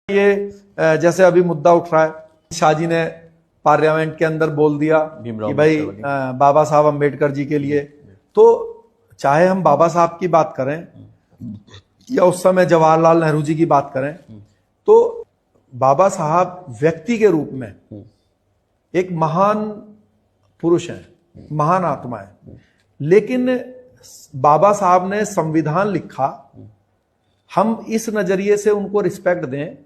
ये जैसे अभी मुद्दा उठ रहा है, शाह जी ने पार्लियामेंट के अंदर बोल दिया कि भाई बाबा साहब अम्बेडकर जी के लिए, तो चाहे हम बाबा साहब की बात करें या उस समय जवाहरलाल नेहरू जी की बात करें, तो बाबा साहब व्यक्ति के रूप में एक महान पुरुष है, महान आत्मा है, लेकिन बाबा साहब ने संविधान लिखा, हम इस नजरिए से उनको रिस्पेक्ट दें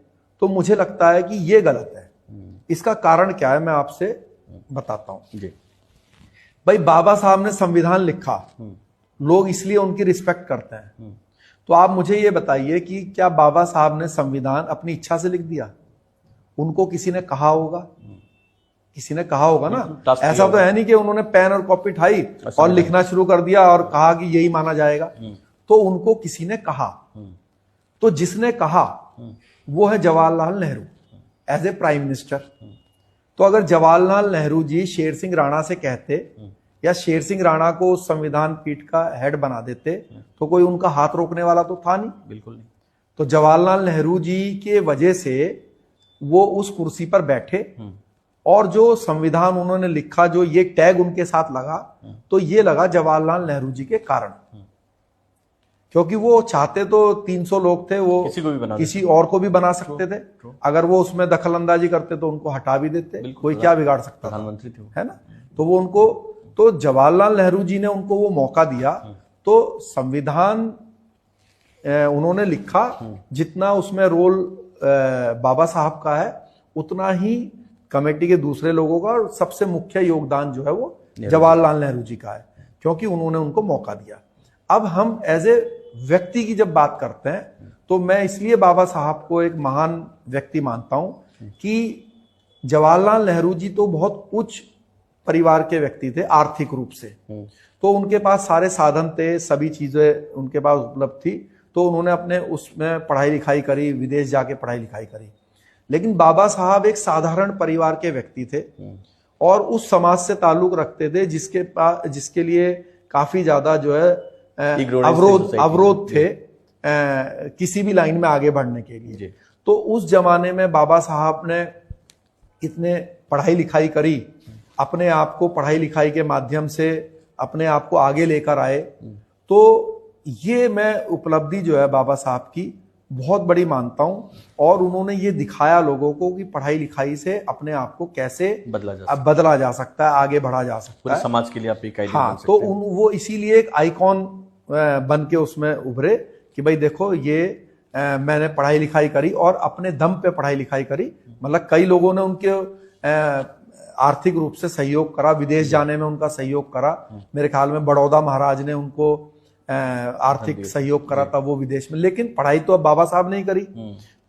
तो मुझे लगता है कि ये गलत है। इसका कारण क्या है मैं आपसे बताता हूं जी। भाई बाबा साहब ने संविधान लिखा, लोग इसलिए उनकी रिस्पेक्ट करते हैं, तो आप मुझे ये बताइए कि क्या बाबा साहब ने संविधान अपनी इच्छा से लिख दिया? उनको किसी ने कहा होगा? किसी ने कहा होगा ना। ऐसा तो है नहीं कि उन्होंने पेन और कॉपी उठाई और लिखना शुरू कर दिया और कहा कि यही माना जाएगा। तो उनको किसी ने कहा, तो जिसने कहा वो है Jawaharlal Nehru as a prime minister. तो अगर जवाहरलाल नेहरू जी शेर सिंह राणा से कहते या शेर सिंह राणा को संविधान पीठ का हेड बना देते तो कोई उनका हाथ रोकने वाला तो था नहीं, बिल्कुल नहीं। तो जवाहरलाल नेहरू जी के वजह से वो उस कुर्सी पर बैठे और जो संविधान उन्होंने लिखा, जो ये टैग उनके साथ लगा, तो ये लगा जवाहरलाल नेहरू जी के कारण, क्योंकि वो चाहते तो 300 लोग थे, वो किसी और को भी बना सकते थे। अगर वो उसमें दखल अंदाजी करते तो उनको हटा भी देते, कोई क्या बिगाड़ सकता था, प्रधानमंत्री थे, है ना। तो वो उनको, तो जवाहरलाल नेहरू जी ने उनको वो मौका दिया, तो संविधान उन्होंने लिखा, जितना उसमें रोल बाबा साहब का है उतना ही कमेटी के दूसरे लोगों का, और सबसे मुख्य योगदान जो है वो जवाहरलाल नेहरू जी का है, क्योंकि उन्होंने उनको मौका दिया। अब हम एज ए व्यक्ति की जब बात करते हैं तो मैं इसलिए बाबा साहब को एक महान व्यक्ति मानता हूं कि जवाहरलाल नेहरू जी तो बहुत उच्च परिवार के व्यक्ति थे आर्थिक रूप से, तो उनके पास सारे साधन थे, सभी चीजें उनके पास उपलब्ध थी, तो उन्होंने अपने उसमें पढ़ाई लिखाई करी, विदेश जाके पढ़ाई लिखाई करी। लेकिन बाबा साहब एक साधारण परिवार के व्यक्ति थे और उस समाज से ताल्लुक रखते थे जिसके लिए काफी ज्यादा जो है अवरोध थे किसी भी लाइन में आगे बढ़ने के लिए। तो उस जमाने में बाबा साहब ने इतने पढ़ाई लिखाई करी, अपने आप को पढ़ाई लिखाई के माध्यम से अपने आप को आगे लेकर आए। तो ये मैं उपलब्धि जो है बाबा साहब की बहुत बड़ी मानता हूं, और उन्होंने ये दिखाया लोगों को कि पढ़ाई लिखाई से अपने आप को कैसे बदला जा सकता है, आगे बढ़ा जा सकता है, समाज के लिए आप एक आइकॉन बन सकते हैं। वो इसीलिए एक आइकॉन बन के उसमें उभरे कि भाई देखो ये मैंने पढ़ाई लिखाई करी और अपने दम पे पढ़ाई लिखाई करी। मतलब कई लोगों ने उनके आर्थिक रूप से सहयोग करा, विदेश जाने में उनका सहयोग करा। मेरे ख्याल में बड़ौदा महाराज ने उनको आर्थिक सहयोग करा था वो विदेश में, लेकिन पढ़ाई तो अब बाबा साहब ने ही करी।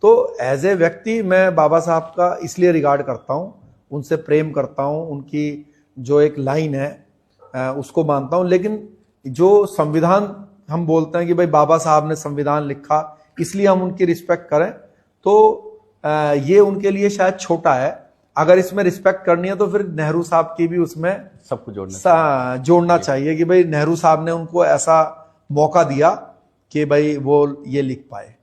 तो एज ए व्यक्ति मैं बाबा साहब का इसलिए रिगार्ड करता हूं, उनसे प्रेम करता हूं, उनकी जो एक लाइन है उसको मानता हूं। लेकिन जो संविधान हम बोलते हैं कि भाई बाबा साहब ने संविधान लिखा इसलिए हम उनकी रिस्पेक्ट करें, तो ये उनके लिए शायद छोटा है। अगर इसमें रिस्पेक्ट करनी है तो फिर नेहरू साहब की भी उसमें सबको जोड़ना चाहिए कि भाई नेहरू साहब ने उनको ऐसा मौका दिया कि भाई वो ये लिख पाए।